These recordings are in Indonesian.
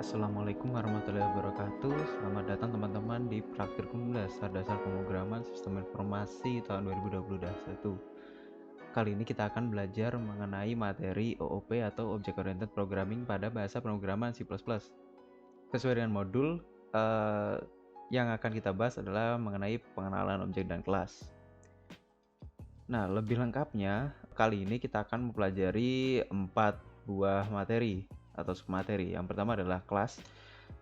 Assalamualaikum warahmatullahi wabarakatuh. Selamat datang teman-teman di Praktikum Dasar-Dasar Pemrograman Sistem Informasi tahun 2021. Kali ini kita akan belajar mengenai materi OOP atau Object Oriented Programming pada bahasa pemrograman C++. Sesuai dengan modul, yang akan kita bahas adalah mengenai pengenalan objek dan kelas. Nah, lebih lengkapnya, kali ini kita akan mempelajari 4 buah materi atau submateri. Yang pertama adalah kelas,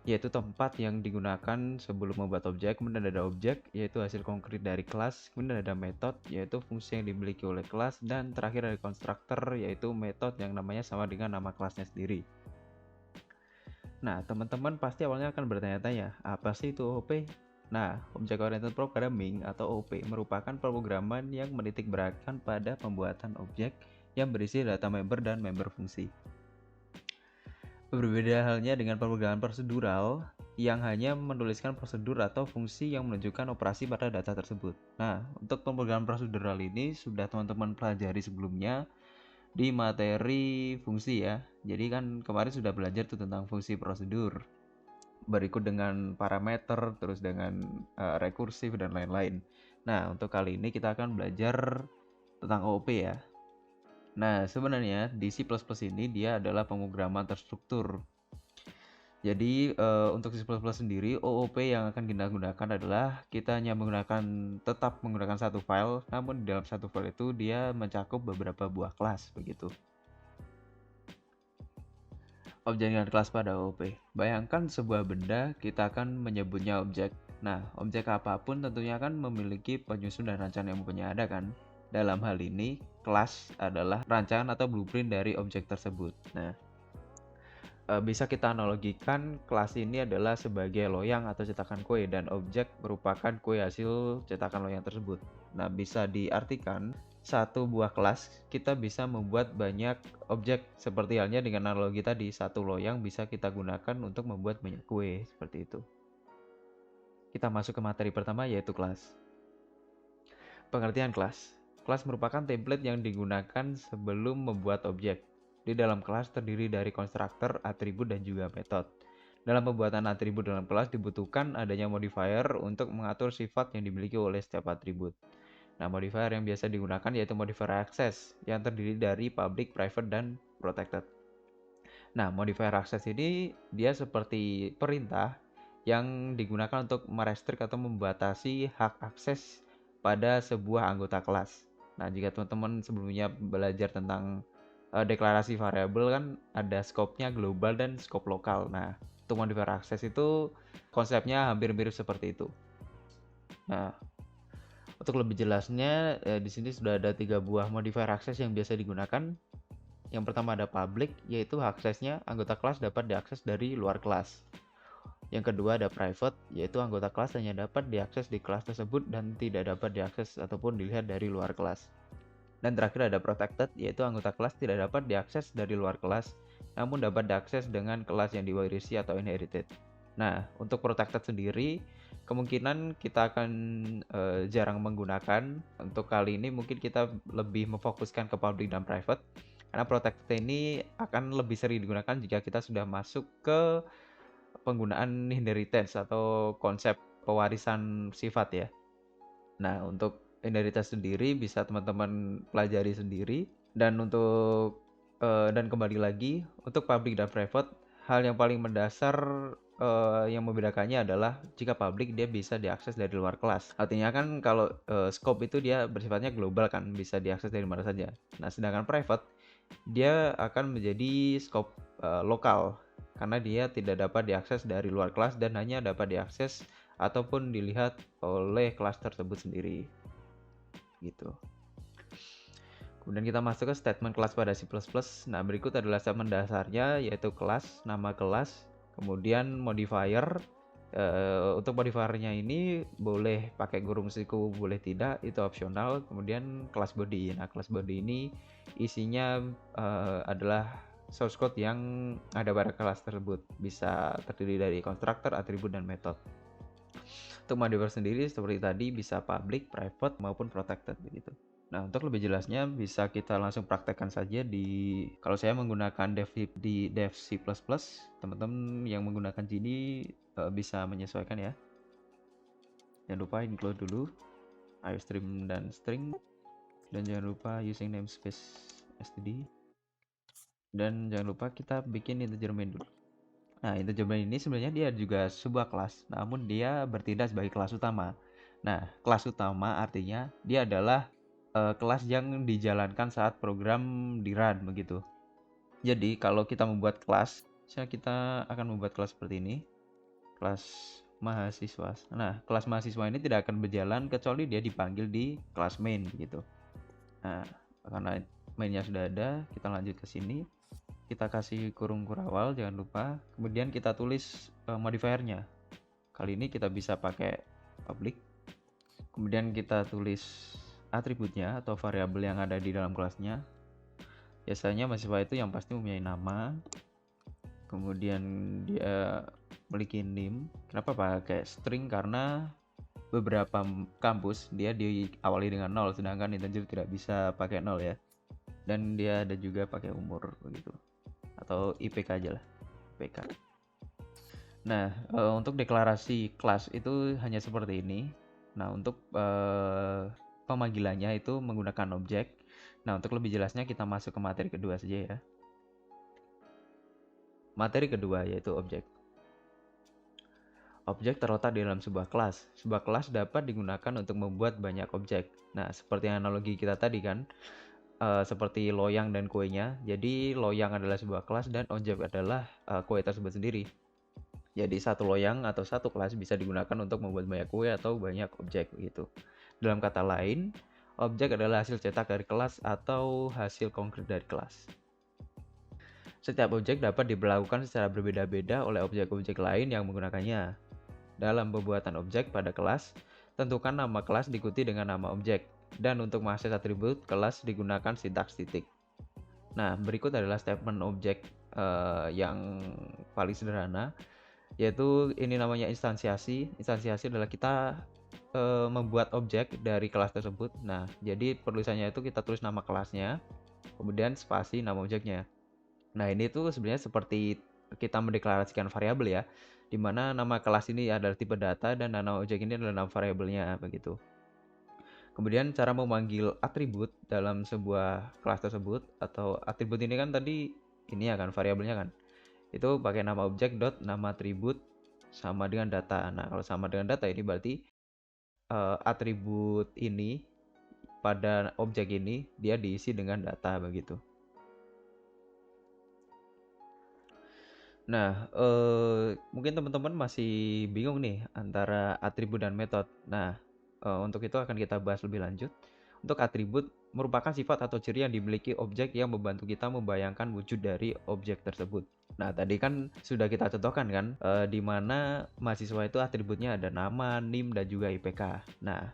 yaitu tempat yang digunakan sebelum membuat objek. Kemudian ada objek, yaitu hasil konkret dari kelas. Kemudian ada metode, yaitu fungsi yang dimiliki oleh kelas. Dan terakhir ada constructor, yaitu metode yang namanya sama dengan nama kelasnya sendiri. Nah, teman-teman pasti awalnya akan bertanya-tanya, apa sih itu OOP? Nah, Object Oriented Programming atau OOP merupakan pemrograman yang menitik beratkan pada pembuatan objek yang berisi data member dan member fungsi. Berbeda halnya dengan pemrograman prosedural yang hanya menuliskan prosedur atau fungsi yang menunjukkan operasi pada data tersebut. Nah, untuk pemrograman prosedural ini sudah teman-teman pelajari sebelumnya di materi fungsi ya. Jadi kan kemarin sudah belajar tuh tentang fungsi prosedur. Berikut dengan parameter, terus dengan rekursif dan lain-lain. Nah, untuk kali ini kita akan belajar tentang OOP ya. Nah, sebenarnya di C++ ini dia adalah pemrograman terstruktur. Jadi untuk C++ sendiri OOP yang akan kita gunakan adalah kita hanya tetap menggunakan satu file, namun di dalam satu file itu dia mencakup beberapa buah kelas begitu. Objek dengan kelas pada OOP. Bayangkan sebuah benda, kita akan menyebutnya objek. Nah, objek apapun tentunya akan memiliki penyusun dan rancangan yang mempunyai ada kan? Dalam hal ini, kelas adalah rancangan atau blueprint dari objek tersebut. Nah, bisa kita analogikan kelas ini adalah sebagai loyang atau cetakan kue dan objek merupakan kue hasil cetakan loyang tersebut. Nah, bisa diartikan satu buah kelas kita bisa membuat banyak objek seperti halnya dengan analogi tadi, satu loyang bisa kita gunakan untuk membuat banyak kue seperti itu. Kita masuk ke materi pertama yaitu kelas. Pengertian kelas. Kelas merupakan template yang digunakan sebelum membuat objek. Di dalam kelas terdiri dari konstruktor, atribut, dan juga metode. Dalam pembuatan atribut dalam kelas dibutuhkan adanya modifier untuk mengatur sifat yang dimiliki oleh setiap atribut. Nah, modifier yang biasa digunakan yaitu modifier access yang terdiri dari public, private, dan protected. Nah, modifier access ini dia seperti perintah yang digunakan untuk merestrict atau membatasi hak akses pada sebuah anggota kelas. Nah, jika teman-teman sebelumnya belajar tentang deklarasi variabel kan ada scope-nya global dan scope lokal. Nah, untuk modifier access itu konsepnya hampir mirip seperti itu. Nah, untuk lebih jelasnya di sini sudah ada 3 buah modifier access yang biasa digunakan. Yang pertama ada public, yaitu aksesnya anggota kelas dapat diakses dari luar kelas. Yang kedua ada private, yaitu anggota kelas hanya dapat diakses di kelas tersebut dan tidak dapat diakses ataupun dilihat dari luar kelas. Dan terakhir ada protected, yaitu anggota kelas tidak dapat diakses dari luar kelas, namun dapat diakses dengan kelas yang diwarisi atau inherited. Nah, untuk protected sendiri, kemungkinan kita akan jarang menggunakan. Untuk kali ini mungkin kita lebih memfokuskan ke public dan private, karena protected ini akan lebih sering digunakan jika kita sudah masuk ke penggunaan inheritance atau konsep pewarisan sifat ya. Nah, untuk inheritance sendiri bisa teman-teman pelajari sendiri, dan dan kembali lagi untuk public dan private, hal yang paling mendasar yang membedakannya adalah jika public dia bisa diakses dari luar kelas. Artinya kan kalau scope itu dia bersifatnya global kan, bisa diakses dari mana saja. Nah, sedangkan private dia akan menjadi scope lokal karena dia tidak dapat diakses dari luar kelas dan hanya dapat diakses ataupun dilihat oleh kelas tersebut sendiri gitu. Kemudian kita masuk ke statement kelas pada C++. Nah, berikut adalah statement dasarnya yaitu kelas, nama kelas, kemudian modifier. Untuk modifiernya ini boleh pakai kurung siku, boleh tidak, itu opsional. Kemudian kelas body. Nah, kelas body ini isinya adalah source code yang ada pada kelas tersebut. Bisa terdiri dari konstruktor, atribut, dan metode. Untuk modifier sendiri seperti tadi bisa public, private, maupun protected begitu. Nah, untuk lebih jelasnya bisa kita langsung praktekkan saja kalau saya menggunakan dev C++, teman-teman yang menggunakan Gini bisa menyesuaikan ya. Jangan lupa include dulu iostream dan string, dan jangan lupa using namespace std, dan jangan lupa kita bikin integer main dulu. Nah, integer main ini sebenarnya dia juga sebuah kelas, namun dia bertindak sebagai kelas utama. Nah, kelas utama artinya dia adalah kelas yang dijalankan saat program di run begitu. Jadi kalau kita membuat kelas, misalnya kita akan membuat kelas seperti ini, kelas mahasiswa. Nah, kelas mahasiswa ini tidak akan berjalan kecuali dia dipanggil di kelas main gitu. Nah, karena mainnya sudah ada, kita lanjut ke sini. Kita kasih kurung kurawal, jangan lupa. Kemudian kita tulis modifiernya. Kali ini kita bisa pakai public. Kemudian kita tulis atributnya atau variabel yang ada di dalam kelasnya. Biasanya mahasiswa itu yang pasti mempunyai nama. Kemudian dia memiliki name. Kenapa pakai string? Karena beberapa kampus dia diawali dengan 0, sedangkan integer tidak bisa pakai 0 ya. Dan dia ada juga pakai umur begitu. Atau IPK aja lah, IPK. Nah, untuk deklarasi kelas itu hanya seperti ini. Nah, untuk pemanggilannya itu menggunakan objek. Nah, untuk lebih jelasnya kita masuk ke materi kedua saja ya. Materi kedua yaitu objek. Objek terletak di dalam sebuah kelas. Sebuah kelas dapat digunakan untuk membuat banyak objek. Nah, seperti analogi kita tadi kan, seperti loyang dan kuenya. Jadi loyang adalah sebuah kelas dan objek adalah kue tersebut sendiri. Jadi satu loyang atau satu kelas bisa digunakan untuk membuat banyak kue atau banyak objek begitu. Dalam kata lain, objek adalah hasil cetak dari kelas atau hasil konkret dari kelas. Setiap objek dapat diperlakukan secara berbeda-beda oleh objek-objek lain yang menggunakannya. Dalam pembuatan objek pada kelas, tentukan nama kelas diikuti dengan nama objek. Dan untuk mengakses atribut kelas digunakan sintaks titik. Nah, berikut adalah statement objek yang paling sederhana, yaitu ini namanya instansiasi. Instansiasi adalah kita membuat objek dari kelas tersebut. Nah, jadi penulisannya itu kita tulis nama kelasnya, kemudian spasi nama objeknya. Nah, ini tuh sebenarnya seperti kita mendeklarasikan variabel ya, di mana nama kelas ini adalah tipe data dan nama objek ini adalah nama variabelnya begitu. Kemudian cara memanggil atribut dalam sebuah kelas tersebut, atau atribut ini kan tadi ini ya kan variabelnya kan. Itu pakai nama objek dot nama atribut sama dengan data. Nah, kalau sama dengan data ini berarti atribut ini pada objek ini dia diisi dengan data begitu. Nah, mungkin teman-teman masih bingung nih antara atribut dan metode. Nah, untuk itu akan kita bahas lebih lanjut. Untuk atribut merupakan sifat atau ciri yang dimiliki objek yang membantu kita membayangkan wujud dari objek tersebut. Nah, tadi kan sudah kita contohkan kan, di mana mahasiswa itu atributnya ada nama, NIM, dan juga IPK. Nah,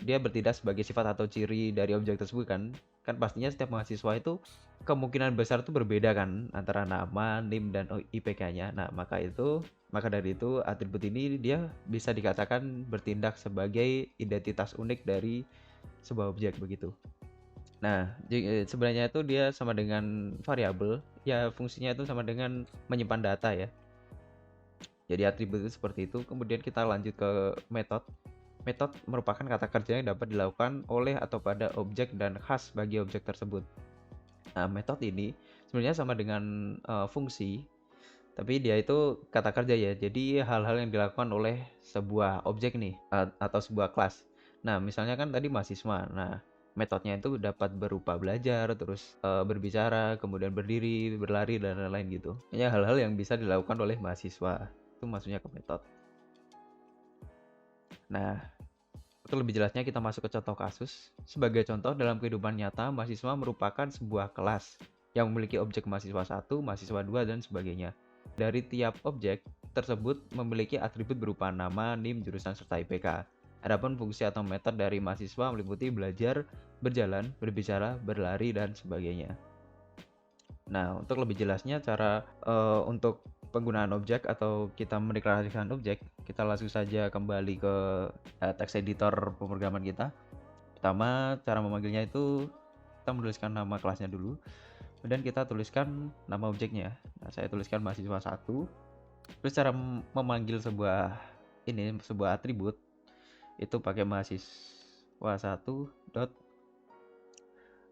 dia bertindak sebagai sifat atau ciri dari objek tersebut kan. Kan pastinya setiap mahasiswa itu kemungkinan besar itu berbeda kan antara nama, NIM, dan IPK-nya. Nah, maka dari itu atribut ini dia bisa dikatakan bertindak sebagai identitas unik dari sebuah objek begitu. Nah, sebenarnya itu dia sama dengan variabel, ya fungsinya itu sama dengan menyimpan data ya. Jadi atribut itu seperti itu. Kemudian kita lanjut ke metode. Metode merupakan kata kerja yang dapat dilakukan oleh atau pada objek dan khas bagi objek tersebut. Nah, metode ini sebenarnya sama dengan fungsi, tapi dia itu kata kerja ya. Jadi hal-hal yang dilakukan oleh sebuah objek nih atau sebuah kelas. Nah, misalnya kan tadi mahasiswa. Nah, metodenya itu dapat berupa belajar, terus berbicara, kemudian berdiri, berlari, dan lain-lain gitu. Ya, hal-hal yang bisa dilakukan oleh mahasiswa. Itu maksudnya ke metode. Nah, untuk lebih jelasnya kita masuk ke contoh kasus. Sebagai contoh, dalam kehidupan nyata, mahasiswa merupakan sebuah kelas yang memiliki objek mahasiswa 1, mahasiswa 2, dan sebagainya. Dari tiap objek tersebut memiliki atribut berupa nama, NIM, jurusan, serta IPK. Adapun fungsi atau metode dari mahasiswa meliputi belajar, berjalan, berbicara, berlari, dan sebagainya. Nah, untuk lebih jelasnya cara untuk penggunaan objek atau kita mendeklarasikan objek, kita langsung saja kembali ke text editor pemrograman kita Pertama, cara memanggilnya itu kita menuliskan nama kelasnya dulu, kemudian kita tuliskan nama objeknya. Nah, saya tuliskan mahasiswa 1. Terus cara memanggil sebuah atribut itu pakai mahasiswa 1 dot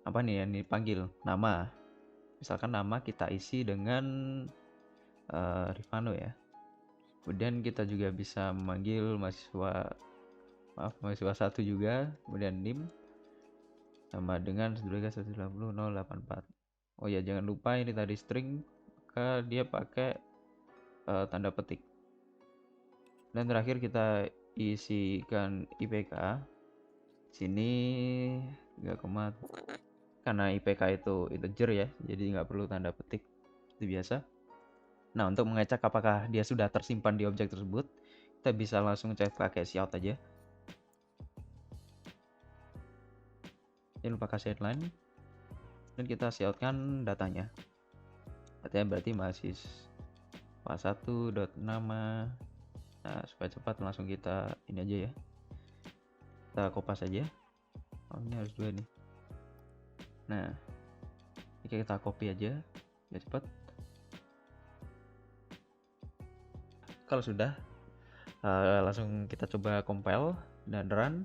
apa nih yang dipanggil nama. Misalkan nama kita isi dengan Rifano ya. Kemudian kita juga bisa memanggil mahasiswa 1 juga, kemudian NIM sama dengan 180.084. Oh ya, jangan lupa ini tadi string, maka dia pakai tanda petik. Dan terakhir kita isikan IPK. Sini 3, karena IPK itu integer ya, jadi nggak perlu tanda petik seperti biasa. Nah, untuk mengecek apakah dia sudah tersimpan di objek tersebut, kita bisa langsung cek pakai cout aja. Jangan lupa kasih headline dan kita coutkan datanya. Berarti mahasiswa 1.nama. Nah, supaya cepat langsung kita ini aja ya, kita kopas aja. Oh, ini harus 2 nih. Nah, ini kita copy aja biar cepat. Kalau sudah, langsung kita coba compile dan run.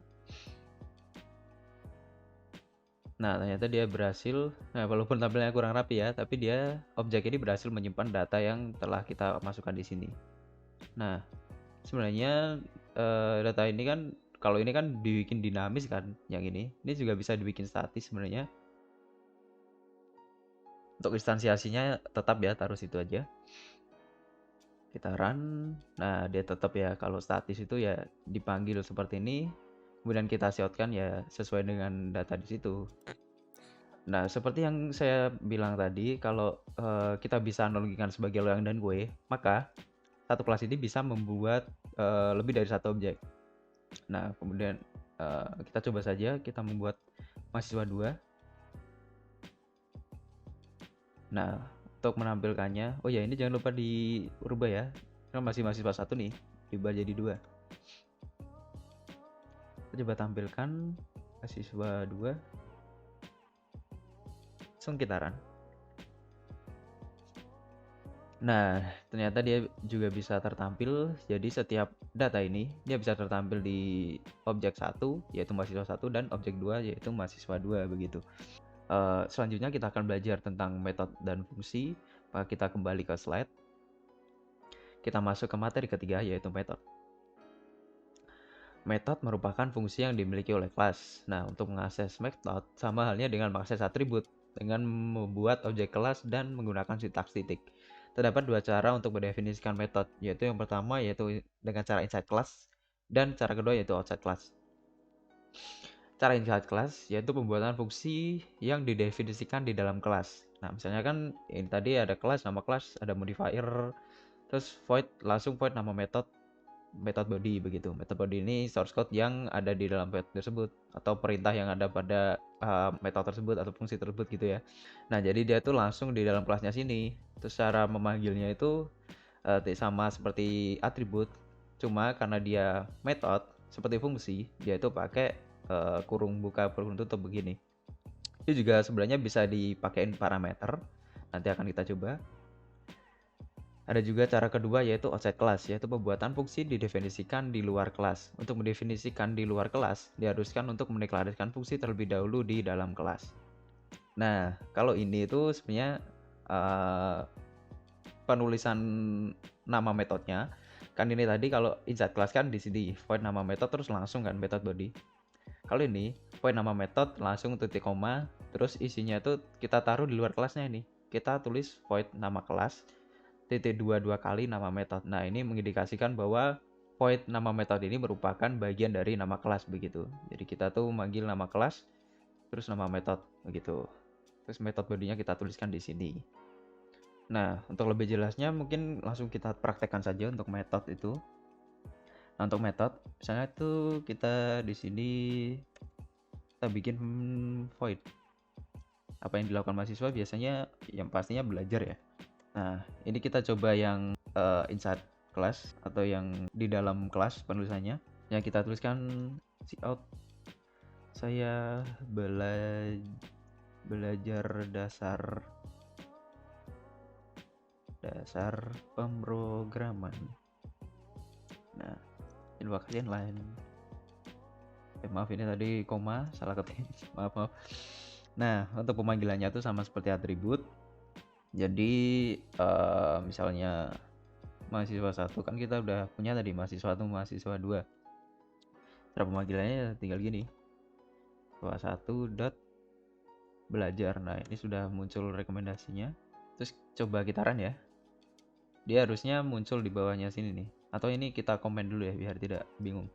Nah, ternyata dia berhasil. Nah, walaupun tampilnya kurang rapi ya, tapi objek ini berhasil menyimpan data yang telah kita masukkan di sini. Nah, sebenarnya data ini kan, kalau ini kan dibikin dinamis kan, yang ini juga bisa dibikin statis sebenarnya. Untuk instansiasinya tetap ya, taruh situ aja. Kita run. Nah, dia tetap ya, kalau statis itu ya dipanggil seperti ini. Kemudian kita shoutkan ya sesuai dengan data di situ. Nah, seperti yang saya bilang tadi, kalau kita bisa analogikan sebagai loyang dan gue, maka satu kelas ini bisa membuat lebih dari satu objek. Nah, kemudian kita coba saja, kita membuat mahasiswa 2. Nah, untuk menampilkannya, oh ya, ini jangan lupa dirubah ya, kan masih mahasiswa 1 nih, diubah jadi 2. Kita coba tampilkan mahasiswa 2. Langsung kita run. Nah, ternyata dia juga bisa tertampil. Jadi setiap data ini dia bisa tertampil di objek 1 yaitu mahasiswa 1 dan objek 2 yaitu mahasiswa 2 begitu. Selanjutnya kita akan belajar tentang metode dan fungsi. Kita kembali ke slide. Kita masuk ke materi ketiga yaitu metode. Metode merupakan fungsi yang dimiliki oleh kelas. Nah, untuk mengakses metode sama halnya dengan mengakses atribut dengan membuat objek kelas dan menggunakan sintaks titik. Terdapat 2 cara untuk mendefinisikan metode, yaitu yang pertama yaitu dengan cara inside class dan cara kedua yaitu outside class. Cara inside class yaitu pembuatan fungsi yang didefinisikan di dalam kelas. Nah, misalnya kan ini tadi ada kelas, nama kelas, ada modifier, terus void, langsung void nama metode body begitu. Metode body ini source code yang ada di dalam metode tersebut atau perintah yang ada pada metode tersebut atau fungsi tersebut gitu ya. Nah, jadi dia tuh langsung di dalam kelasnya sini. Terus cara memanggilnya itu sama seperti atribut, cuma karena dia metode seperti fungsi, dia itu pakai kurung buka kurung tutup begini. Itu juga sebenarnya bisa dipakein parameter. Nanti akan kita coba. Ada juga cara kedua yaitu outside class, yaitu pembuatan fungsi didefinisikan di luar kelas. Untuk mendefinisikan di luar kelas, diharuskan untuk mendeklarasikan fungsi terlebih dahulu di dalam kelas. Nah, kalau ini itu sebenarnya penulisan nama metodenya. Kan ini tadi kalau inside class kan di sini void nama metode terus langsung kan method body. Kalau ini void nama metode langsung titik koma, terus isinya itu kita taruh di luar kelasnya ini. Kita tulis void nama kelas titik 2 kali nama metode. Nah, ini mengindikasikan bahwa void nama metode ini merupakan bagian dari nama kelas begitu. Jadi kita tuh manggil nama kelas terus nama metode begitu. Terus metode bodinya kita tuliskan di sini. Nah, untuk lebih jelasnya mungkin langsung kita praktekkan saja untuk metode itu. Nah, untuk metode misalnya itu kita di sini kita bikin void. Apa yang dilakukan mahasiswa biasanya yang pastinya belajar ya. Nah, ini kita coba yang inside class atau yang di dalam kelas penulisannya. Yang kita tuliskan cout saya belajar dasar pemrograman. Nah, ini kalian lain. Maaf ini tadi koma salah ketik. maaf. Nah, untuk pemanggilannya tuh sama seperti atribut. Jadi misalnya mahasiswa 1 kan kita udah punya tadi mahasiswa 1, mahasiswa 2. Cara pemanggilannya tinggal gini. Mahasiswa 1 dot belajar. Nah, ini sudah muncul rekomendasinya. Terus coba kita run ya. Dia harusnya muncul di bawahnya sini nih. Atau ini kita komen dulu ya biar tidak bingung.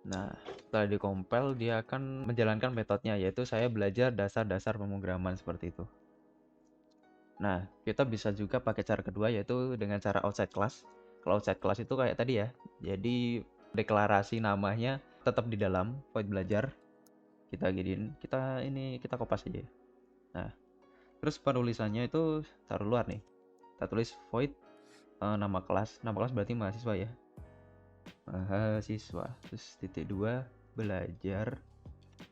Nah, setelah dikompil dia akan menjalankan metodenya, yaitu saya belajar dasar-dasar pemrograman seperti itu. Nah, kita bisa juga pakai cara kedua, yaitu dengan cara outside class. Kalau outside class itu kayak tadi ya, jadi deklarasi namanya tetap di dalam void belajar. Kita giniin, kita kopas aja. Nah, terus penulisannya itu taruh luar nih. Kita tulis void nama kelas berarti mahasiswa ya. Mahasiswa, terus titik 2 belajar.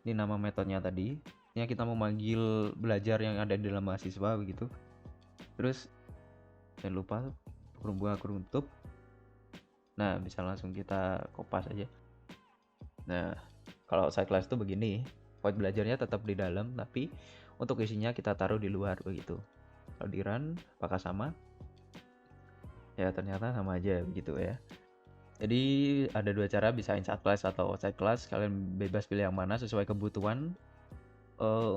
Ini nama metodenya tadi. Ini kita mau manggil belajar yang ada di dalam mahasiswa begitu. Terus jangan lupa kurung bunga kurung tutup. Nah, bisa langsung kita kopas aja. Nah, kalau outside class itu begini, void belajarnya tetap di dalam, tapi untuk isinya kita taruh di luar begitu. Kalau di run, apakah sama? Ya ternyata sama aja begitu ya. Jadi ada dua cara, bisa inside class atau outside class. Kalian bebas pilih yang mana sesuai kebutuhan.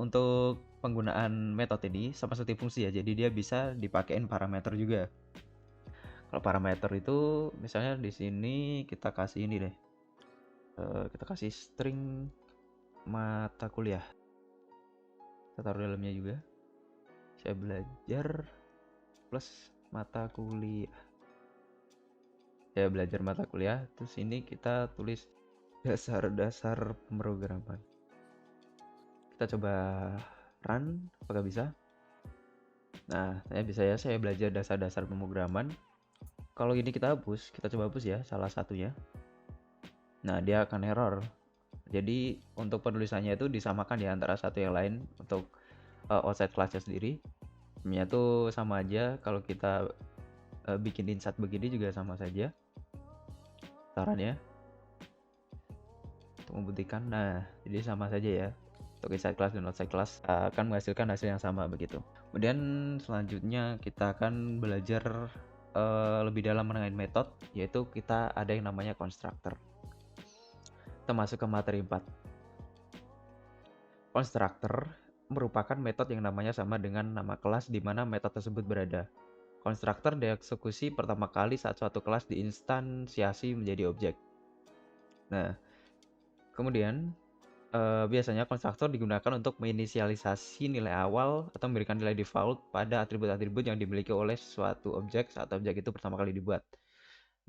Untuk penggunaan metode ini sama seperti fungsi ya, jadi dia bisa dipakein parameter juga. Kalau parameter itu misalnya di sini kita kasih ini deh, kita kasih string mata kuliah, kita taruh dalamnya juga. Saya belajar plus mata kuliah. Saya belajar mata kuliah, terus ini kita tulis dasar-dasar pemrograman. Kita coba run, apakah bisa? Nah, saya bisa ya, saya belajar dasar-dasar pemrograman. Kalau ini kita hapus, kita coba hapus ya, salah satunya. Nah, dia akan error. Jadi, untuk penulisannya itu disamakan ya antara satu yang lain. Untuk outside class-nya sendiri, namanya tuh sama aja. Kalau kita bikin insert begini juga sama saja. Sarannya untuk membuktikan, nah, jadi sama saja ya. Untuk inside class dan outside class akan menghasilkan hasil yang sama begitu. Kemudian selanjutnya kita akan belajar lebih dalam mengenai metode, yaitu kita ada yang namanya constructor. Kita masuk ke materi 4. Constructor merupakan metode yang namanya sama dengan nama kelas di mana metode tersebut berada. Constructor dieksekusi pertama kali saat suatu kelas diinstansiasi menjadi objek. Nah, kemudian biasanya konstruktor digunakan untuk menginisialisasi nilai awal atau memberikan nilai default pada atribut-atribut yang dimiliki oleh suatu objek saat objek itu pertama kali dibuat.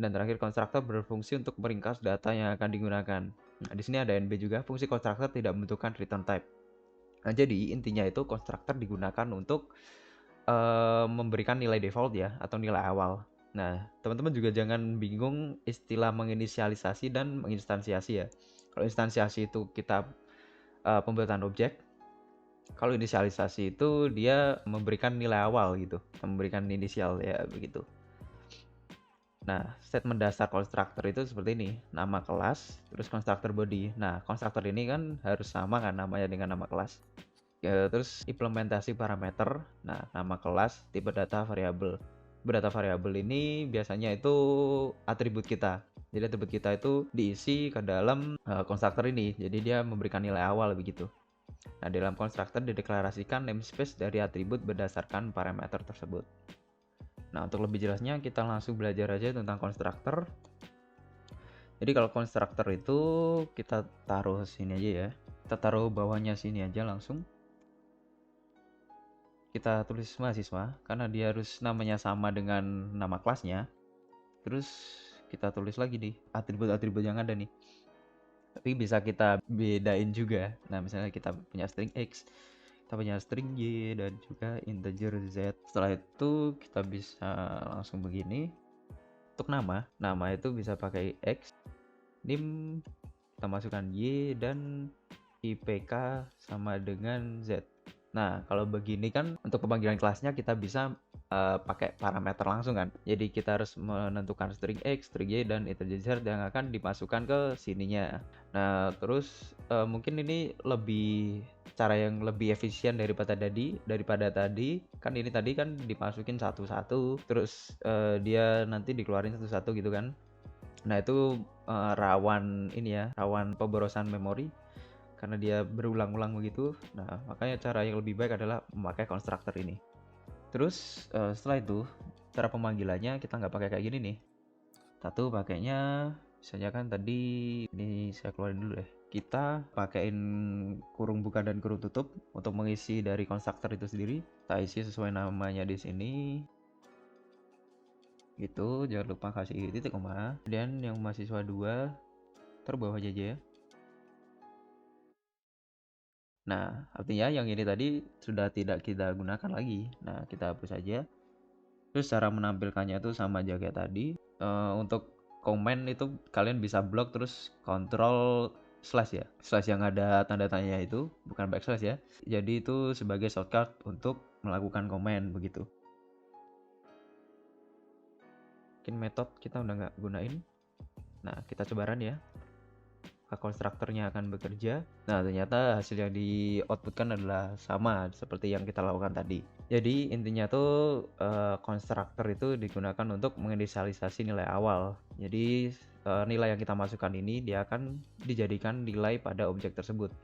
Dan terakhir, konstruktor berfungsi untuk meringkas data yang akan digunakan. Nah, di sini ada NB juga. Fungsi konstruktor tidak membutuhkan return type. Nah, jadi intinya itu konstruktor digunakan untuk memberikan nilai default ya, atau nilai awal. Nah, teman-teman juga jangan bingung istilah menginisialisasi dan menginstansiasi ya. Kalau instansiasi itu kita pembuatan objek. Kalau inisialisasi itu dia memberikan nilai awal gitu, memberikan inisial ya begitu. Nah, statement dasar konstruktor itu seperti ini, nama kelas, terus konstruktor body. Nah, konstruktor ini kan harus sama kan namanya dengan nama kelas. Ya, terus implementasi parameter, nah nama kelas, tipe data variabel. Data variabel ini biasanya itu atribut kita. Jadi atribut kita itu diisi ke dalam konstruktor ini. Jadi dia memberikan nilai awal begitu. Nah, dalam konstruktor dideklarasikan namespace dari atribut berdasarkan parameter tersebut. Nah, untuk lebih jelasnya kita langsung belajar aja tentang konstruktor. Jadi kalau konstruktor itu kita taruh sini aja ya. Kita taruh bawahnya sini aja langsung. Kita tulis mahasiswa karena dia harus namanya sama dengan nama kelasnya. Terus kita tulis lagi nih atribut-atribut yang ada nih. Tapi bisa kita bedain juga. Nah, misalnya kita punya string X, kita punya string Y, dan juga integer Z. Setelah itu kita bisa langsung begini. Untuk nama itu bisa pakai X, nim, kita masukkan Y dan IPK sama dengan Z. Nah, kalau begini kan untuk pemanggilan kelasnya kita bisa pakai parameter langsung kan. Jadi kita harus menentukan string X, string Y, dan integer Z yang akan dimasukkan ke sininya. Nah, terus mungkin ini cara yang lebih efisien daripada tadi. Kan ini tadi kan dimasukin satu-satu, terus dia nanti dikeluarin satu-satu gitu kan. Nah, itu rawan pemborosan memori karena dia berulang-ulang begitu. Nah, makanya cara yang lebih baik adalah memakai konstruktor ini. Terus setelah itu cara pemanggilannya kita nggak pakai kayak gini nih. Satu pakainya misalnya kan tadi ini saya keluarin dulu deh. Kita pakaiin kurung buka dan kurung tutup untuk mengisi dari konstruktor itu sendiri. Kita isi sesuai namanya di sini. Gitu, jangan lupa kasih titik koma. Dan yang mahasiswa 2 terbawah aja ya. Nah, artinya yang ini tadi sudah tidak kita gunakan lagi. Nah, kita hapus saja. Terus cara menampilkannya itu sama aja kayak tadi. Untuk komen itu kalian bisa blok terus kontrol slash ya. Slash yang ada tanda tanya itu, bukan backslash ya. Jadi itu sebagai shortcut untuk melakukan komen begitu. Mungkin metode kita udah nggak gunain. Nah, kita coba run ya. Konstruktornya akan bekerja. Nah, ternyata hasil yang di outputkan adalah sama seperti yang kita lakukan tadi. Jadi intinya tuh konstruktor itu digunakan untuk menginisialisasi nilai awal. Jadi nilai yang kita masukkan ini dia akan dijadikan nilai pada objek tersebut.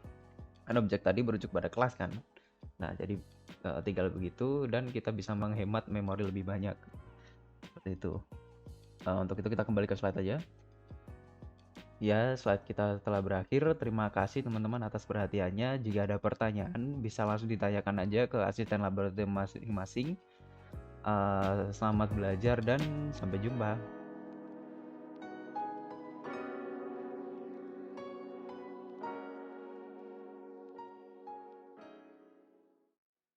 Kan objek tadi merujuk pada kelas kan. Nah, jadi tinggal begitu dan kita bisa menghemat memori lebih banyak. Seperti itu. Untuk itu kita kembali ke slide aja. Ya, slide kita telah berakhir. Terima kasih teman-teman atas perhatiannya. Jika ada pertanyaan, bisa langsung ditanyakan aja ke asisten laboratorium masing-masing. Selamat belajar dan sampai jumpa.